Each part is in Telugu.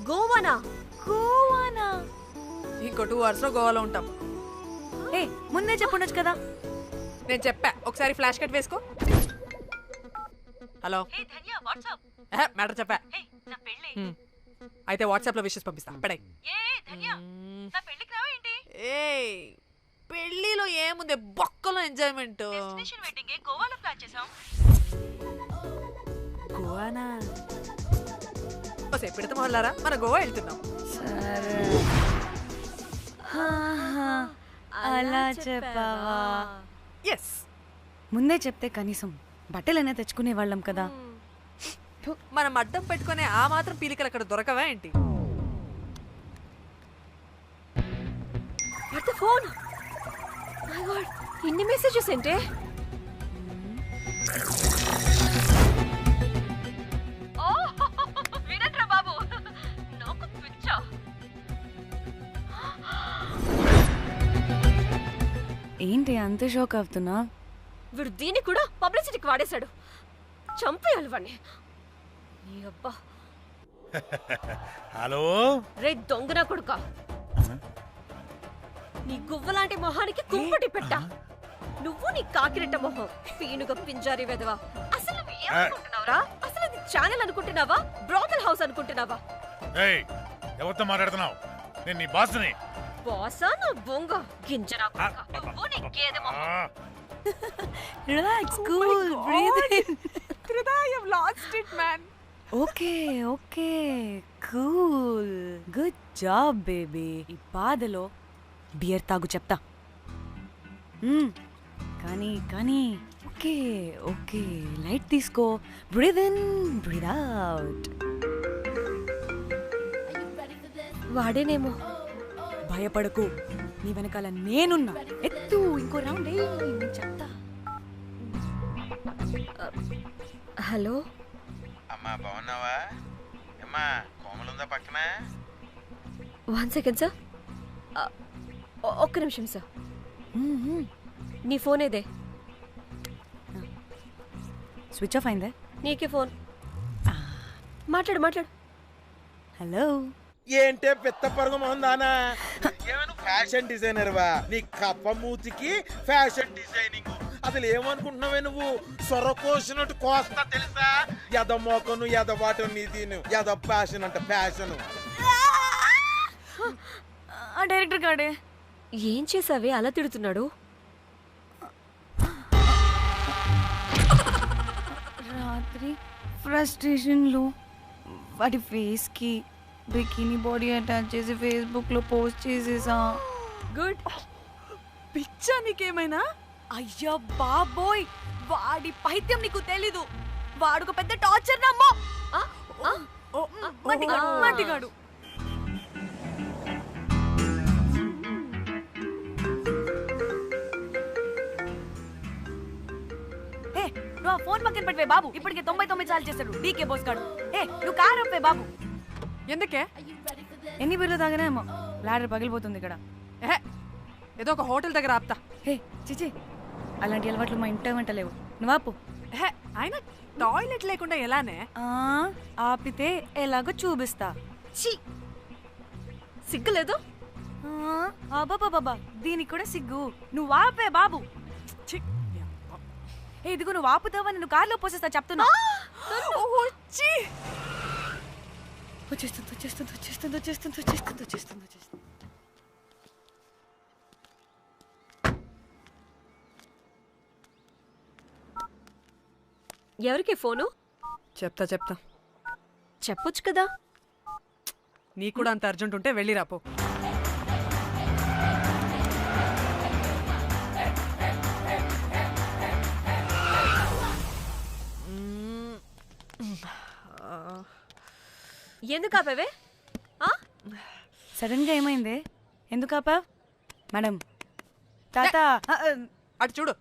గోవానా? గోవానా? ఇంకో 2 hours లో గోవాలో ఉంటాం. ఏ ముందే చెప్పుండొచ్చు కదా. నేను చెప్పా, ఒకసారి ఫ్లాష్ కట్ వేసుకో. హలో మ్యాటర్ చెప్పా. అయితే వాట్సాప్ లో విషెస్ పంపిస్తా. పడాయి. పెళ్లిలో ఏముంది, బొక్కలో ఎంజాయ్మెంట్. గోవానా? పెడతాం వల్లారా, మన గోవా వెళ్తున్నాం. సరే అలా చెప్పావా? ఎస్, ముందే చెప్తే కనీసం బట్టలైనా తెచ్చుకునే వాళ్ళం కదా. మనం అడ్డం పెట్టుకునే ఆ మాత్రం పీలికలు అక్కడ దొరకవా ఏంటి? What the phone? My God, ఇన్ని మెసేజెస్ ఏంటి? వినట్రా బాబు, నాకు పిచ్చా. ఏంటి అంత షోక్ అవుతున్నా? వీడు దీన్ని కూడా పబ్లిసిటీకి వాడేశాడు. చంపేయాలి వాడిని. నీ అబ్బా. హలో రే దొంగనా కొడుకా, నీ గువ్వలాంటి మొహానికి కుంపటి పెట్ట. నువ్వు నీ కాకిరెట్ట మొహం, పీనుగ పింజారి వెదవా. అసలు నువ్వు ఏమనుకుంటున్నావురా? అసలు ఇది ఛానల్ అనుకుంటున్నావా, బ్రోకల్ హౌస్ అనుకుంటున్నావా? ఏయ్, ఎవరితో మాట్లాడుతున్నావు? నేను నీ బాస్ని. బాసా నా బొంగ గింజరా కొడుకా, నువ్వు నీ గేదె మొహం. Relax, cool, breathe in. త్రిదా, I have lost it man. Okay okay, cool, good job baby. ఈ బాధలో బియర్ తాగు చెప్తా. కానీ కానీ ఓకే ఓకే, లైట్ తీసుకో. Breathe in, breathe out. వాడేనేమో. భయపడకు, నీ వెనకాల నేనున్నా. ఎత్తు, ఇంకో రౌండ్ నేను చెప్తా. హలో అమ్మా, బాగున్నావా? అమ్మా, కోమలుందా పక్కన? 1 సెకండ్ సార్, ఒక్క నిమిషం సార్. నీ ఫోన్ ఏదే? స్విచ్ ఆఫ్ అయిందే. నీకే ఫోన్. మాట్లాడు మాట్లాడు. హలో, ఏంటే పెద్ద పరుగు మొహం దానా? ఏమైనా ఫ్యాషన్ డిజైనర్ వా? నీ కప్ప మూతికి ఫ్యాషన్ డిజైనింగ్. అసలు ఏమనుకుంటున్నావే నువ్వు? సొరకోసినట్టు కోస్తా తెలుసా? ఎద మోకను, ఎద వాటను, నీ దీని ఎద ఫ్యాషన్ అంట, ఫ్యాషన్. డైరెక్టర్ గాడే ఏం చేసావే అలా తిడుతున్నాడు? రాత్రి ఫ్రస్ట్రేషన్లో వాడి ఫేస్కి బికినీ బాడీ అటాచ్ చేసి ఫేస్బుక్లో పోస్ట్ చేసేసా. గుడ్. పిచ్చా నీకేమైనా? అయ్యా బాబోయ్, వాడి పైత్యం నీకు తెలీదు. వాడు పెద్ద టార్చర్ నమ్మో. మట్టిగాడు. నువ్వు ఆ ఫోన్ పక్కన పెట్టవే బాబు. ఇప్పటికే 99 సార్లు చేశాడు డీకే బోస్ గాడు. నువ్వు కారు అప్పే బాబు. ఎందుకే? ఎన్ని బిర్లు తాగినాయేమో, లాడర్ పగిలిపోతుంది ఇక్కడ. ఏదో ఒక హోటల్ దగ్గర ఆపుతా. చిచి, అలాంటి అలవాట్లు మా ఇంట వెంట లేవు. నువ్వు ఆపు. ఆయన టాయిలెట్ లేకుండా ఎలానే? ఆపితే ఎలాగో చూపిస్తా. సిగ్గులేదు? బాబా, దీనికి కూడా సిగ్గు. నువ్వు ఆపే బాబు. ఇదిగో నువ్వు ఆపుతావా, నేను కార్లో పోసేస్తా చెప్తున్నా. ఎవరికి ఫోను? చెప్తా చెప్పొచ్చు కదా. నీకు కూడా అంత అర్జెంట్ ఉంటే వెళ్ళి రాపో. ఎందుకు ఆపేవే? సడన్ గా ఏమైంది? ఎందుకు ఆపావ్? మేడం, తాత అటు చూడు.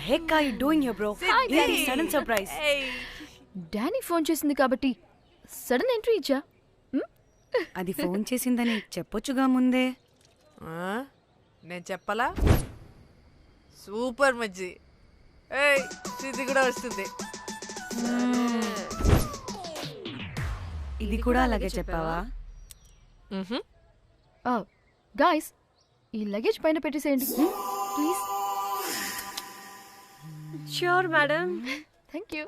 heck are you doing here, bro? ఏంటి సడన్ సర్ప్రైజ్? డానీ ఫోన్ చేసింది కాబట్టి సడన్ ఎంట్రీ ఇచ్చా. అది ఫోన్ చేసిందని చెప్పొచ్చుగా ముందే. నేను చెప్పలా? సూపర్ మజ్జి. ఏయ్ సిద్ధి కూడా వస్తుంది. ఇది కూడా అలాగే చెప్పావా? గాయ్స్ ఈ లగేజ్ పైన పెట్టేసేయండి please. Sure madam. Thank you.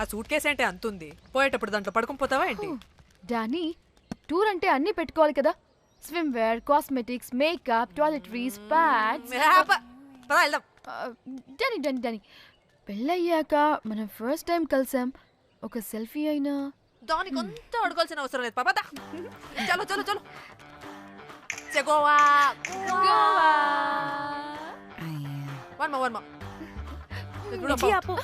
ఆ సూట్ కేసు అంటే అంతుంది, పోయేటప్పుడు దాంట్లో పడుకుని పోతావా ఏంటి? డానీ టూర్ అంటే అన్నీ పెట్టుకోవాలి కదా. Swimwear, cosmetics, makeup, toiletries, pads. పదా వెళ్దాం. డానీ డానీ డానీ పెళ్ళయ్యాక మనం ఫస్ట్ టైం కలిసాం. ఒక సెల్ఫీ అయినా దానికి అంత అడగాల్సిన అవసరం లేదు పాపా. చలో చలో చలో. గోవా వర్మ ఇచ్చి ఆపు.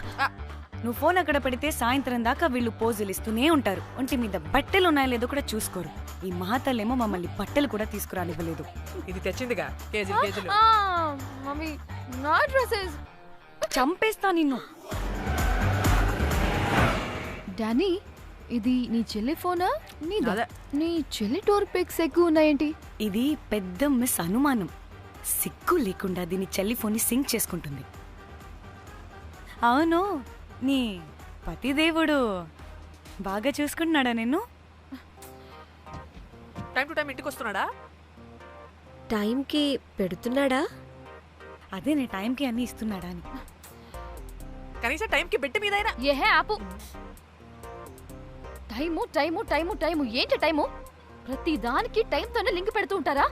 నువ్వు ఫోన్ అక్కడ పెడితే సాయంత్రం దాకా వీళ్ళు పోజులు ఇస్తూనే ఉంటారు. ఒంటి మీద బట్టలు ఉన్నాయో లేదో కూడా చూసుకోరు. ఈ మహాతల్లేమో మమ్మల్ని బట్టలు కూడా తీసుకురానివ్వలేదు. ఇది తెచ్చిందిగా కేజీలు కేజీలు. మమ్మీ నా డ్రెస్సెస్. చంపేస్తా నిన్ను. డానీ ఇది నీ చెల్లి ఫోనా నీదా? అదే. నీ చెల్లి టూర్ పిక్స్ ఎక్కువ ఉన్నాయేంటి? ఇది పెద్ద మిస్ అనుమానం. సిగ్గు లేకుండా దీని చెల్లి ఫోన్ని సింక్ చేసుకుంటుంది. అవును, నీ పతిదేవుడు బాగా చూసుకుంటున్నాడా నిన్ను? టైం టు టైం ఇంటికి వస్తున్నాడా? టైంకి పెడుతున్నాడా? అదే నీ టైంకి అన్ని ఇస్తున్నాడా అని. కనీసం టైంకి బెడ్ మీద అయినా. ఏహే ఆపు. టైము టైము టైము టైము ఏంటి టైము? ప్రతి దానికి టైంతోనే లింక్ పెడుతూ ఉంటారా?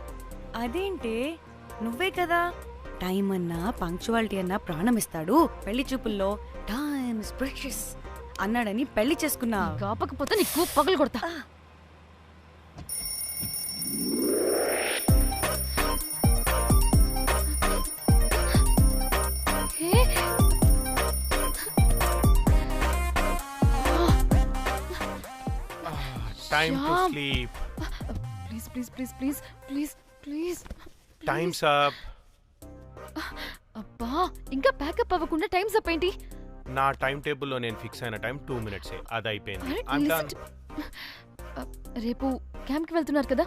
అదేంటే నువ్వే కదా టైం అన్నా పంక్చువాలిటీ అన్నా ప్రాణం ఇస్తాడు, పెళ్లి చూపుల్లో టైమ్ ఇస్ ప్రెషియస్ అన్నాడని పెళ్లి చేసుకున్నా. కాపకపోతే నీకు పగలు కొడతా. Time to Shyam. sleep. Please please please please please please. Time's up. అబ్బా ఇంకా ప్యాకప్ అవ్వకుండా టైమ్స్ అప్ ఏంటి? నా టైం టేబుల్లో నేను ఫిక్స్ అయిన టైం 2 minutes. అది అయిపోయింది. Alright, I'm listen done. రేపు క్యాంప్కి వెళ్తున్నారు కదా,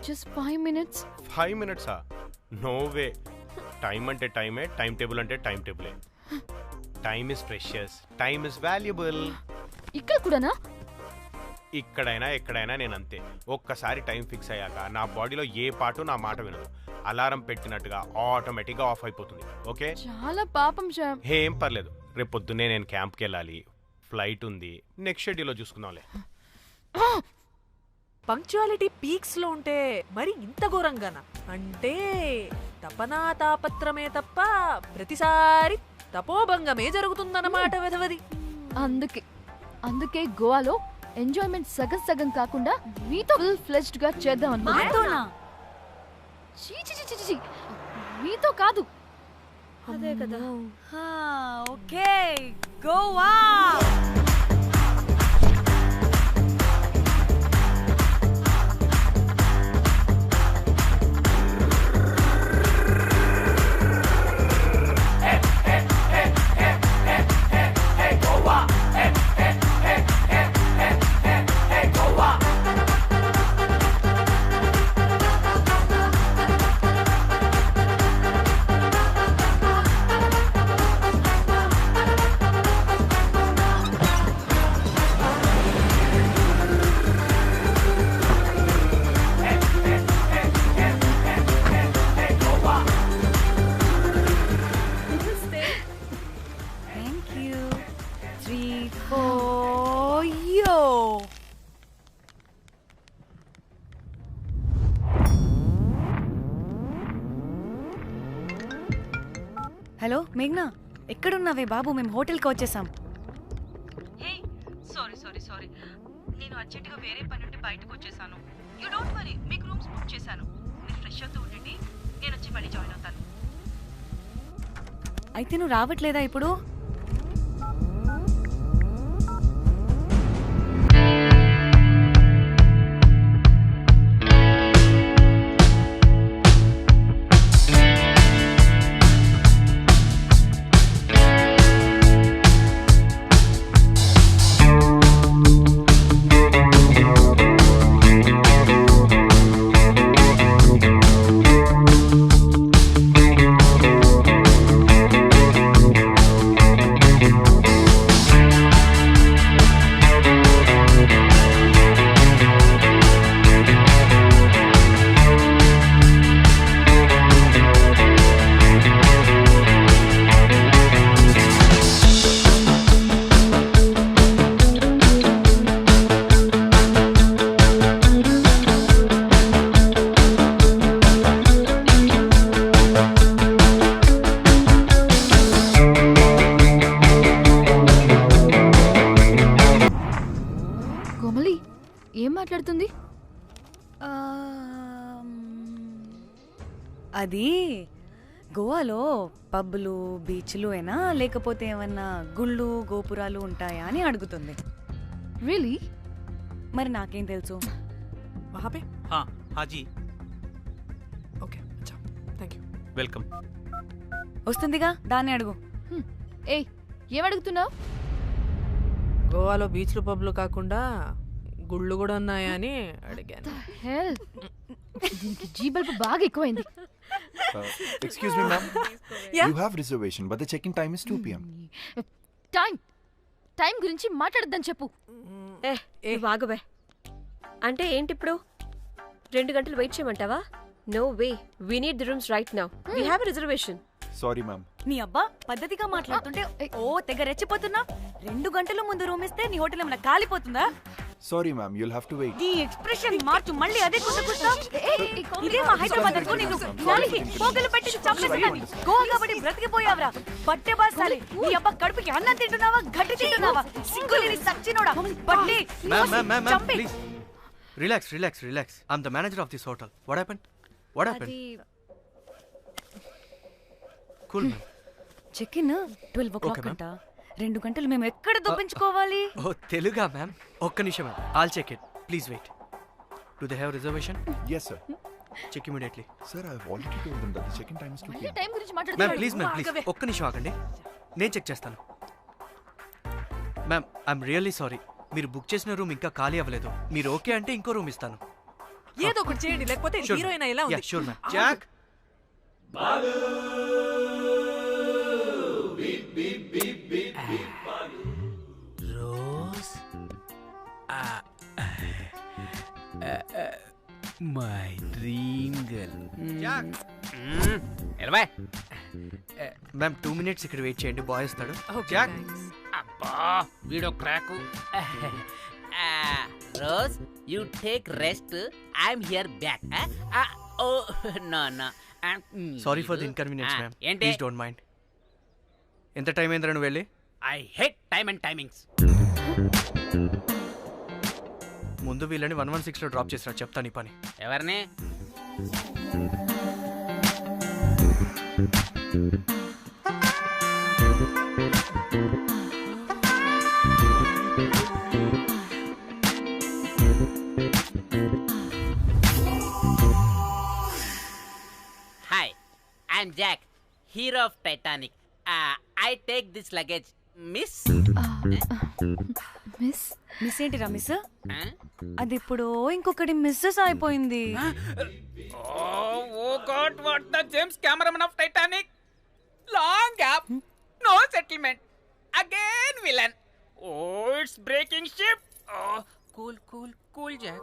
just 5 minutes. 5 minutes? No way. Time అంటే టైమే, టైం టేబుల్ అంటే టైం టేబులే. Time is precious, time is valuable. ఇక్కడ కూడానా? ఇక్కడైనా ఎక్కడైనా నేను అంతే. ఒక్కసారి టైం ఫిక్స్ అయ్యాక నా బాడీలో ఏ పాటు నా మాట వినదు. అలారం పెట్టినట్టుగా ఆటోమేటిక్గా ఆఫ్ అయిపోతుంది. ఓకే, చాలా పాపం శ్యామ్. ఏం పర్లేదు. రేపు పొద్దున్నే నేను క్యాంప్కి వెళ్ళాలి, ఫ్లైట్ ఉంది. నెక్స్ట్ షెడ్యూల్లో చూసుకుందాంలే. పంక్చువాలిటీ పీక్స్ లో ఉంటే మరి ఇంత ఘోరంగానా? అంటే తపనా తాపత్రమే తప్ప ప్రతిసారి తపోభంగమే జరుగుతుందన్నమాట వెధవది. అందుకే గోవాలో ఎంజాయ్మెంట్ సగం సగం కాకుండా మీతో ఫుల్ ఫ్లెజ్డ్ గా చేద్దాం అనుకున్నా. మాతోనా? చీ చీ చీ చీ చీ. మీతో కాదు. అదే కదా. ఓకే, గోవా. హలో మేఘ్నా, ఎక్కడున్నావే బాబు? మేము హోటల్కి వచ్చేసాం. సారీ నేను అర్జెంటుగా వేరే పని నుండి బయటకు వచ్చేసాను. యూ డోంట్ వరీ, మీకు రూమ్స్ బుక్ చేశాను. మీరు ఫ్రెష్ అవుతూ ఉండండి, నేను వచ్చి మళ్ళీ జాయిన్ అవుతాను. అయితే నువ్వు రావట్లేదా ఇప్పుడు? మాట్లాడుతుంది? అది గోవాలో పబ్బులు బీచ్లు అయినా లేకపోతే ఏమన్నా గుళ్ళు గోపురాలు ఉంటాయా అని అడుగుతుంది. రియలీ? మరి నాకేం తెలుసు? वहाँ पे? हाँ जी ओके अच्छा थैंक यू वेलकम వస్తుందిగా, దాన్ని అడుగు. ఏయ్, ఏం అడుగుతున్నావు? గోవాలో బీచ్లు పబ్లు కాకుండా గుళ్ళు కూడా ఉన్నాయా అని అడిగాను. హెల్, దీనికి జీ బల్బ్ బాగా ఎక్కువైంది. Excuse me, ma'am. You have reservation, but the check-in time is 2 p.m. Time గురించి మాట్లాడద్దని చెప్పు. బాగుబే అంటే ఏంటి ఇప్పుడు 2 గంటలు వెయిట్ చేయమంటావా? No way, we need the rooms right now. We have a reservation. Sorry, ma'am. నీ అబ్బా పద్ధతిగా మాట్లాడుతుంటే ఓ తెగ రెచ్చిపోతున్నా. 2 గంటల ముందు రూమ్ ఇస్తే నీ హోటల్ ఏమైనా కాలిపోతుందా? Sorry, ma'am. You'll have to wait. నీ ఎక్స్ప్రెషన్ మార్చు, మళ్ళీ అదే కుట్టుకుంటా. ఇదే మా హైదరాబాద్ అనుకో, నిన్ను నాలికి పోగలు పెట్టి చంపేస్తాను. గోవా కాబట్టి బ్రతికిపోయావరా బట్టే బాసాలి. నీ అబ్బా కడుపుకి అన్నం తింటున్నావా, గడ్డి తింటున్నావా? సిగ్గులేని సచ్చినోడా బట్టే. Ma'am, please. Relax. I'm the manager of this hotel. What happened? Cool, ma'am. Check in 12 o'clock Okay, ma'am. అంట. 2 గంటలు మేము ఎక్కడ దొప్పించుకోవాలి? Oh, Teluga, ma'am. ఒక్క నిమిషం, ma'am. I'll check it. Please wait. Do they have reservation? Yes, sir. Check immediately. Sir, I've already told them that the check-in time is 2 p.m. Time గురించి Ma'am, మాట్లాడుతున్నాడు. please. ఒక్క నిమిషం ఆగండి. నేను చెక్ చేస్తాను. Ma'am, I'm really sorry. మీరు బుక్ చేసిన రూమ్ ఇంకా ఖాళీ అవ్వలేదు. మీరు ఓకే అంటే ఇంకో రూమ్ ఇస్తాను. ఏదో ఒకటి చేయండి, లేకపోతే హీరోయిన్ ఎలా ఉంది? Sure ma'am. Jack, Rose my dream girl. Jack. ఎలవా మ్యామ్ 2 minutes ఇక్కడ వెయిట్ చేయండి, బాయ్ వస్తాడు. Okay, Jack. thanks. అబ్బా వీడో క్రాకు. Rose you take rest, I'm here back. Oh no sorry for the inconvenience ma'am. ఏంటి? Please don't mind. ఎంత టైం అయిందిరా నువ్వు వెళ్ళి? I hate time and timings. ముందు వీళ్ళని 116లో డ్రాప్ చేసినా చెప్తాను ఈ పని. ఎవరిని? Hi, I'm Jack, hero of Titanic. I take this luggage miss. Miss ఏంటిరా మిస్? అది ఇప్పుడు ఇంకొకటి మిస్సెస్ అయిపోయింది. Oh God, what the James Cameron of Titanic? Long gap, no settlement, again villain. Oh, it's breaking ship. Oh, cool, Jack.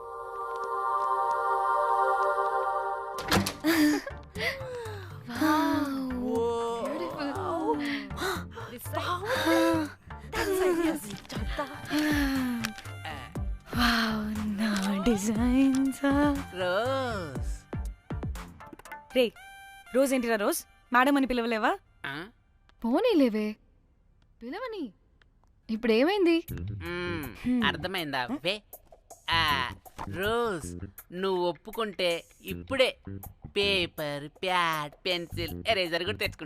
నా డిజైన్స్. Rose. రే, రోజ్ ఏంటిరా రోజ్? మేడం అని పిలవలేవా? పోనీలేవే, పిలవని. ఇప్పుడు ఏమైంది? అర్థమైందా? వే రోజ్, నువ్వు ఒప్పుకుంటే ఇప్పుడే పేపర్, ప్యాడ్, పెన్సిల్, ఎరేజర్ కూడా తెచ్చుకుంటా.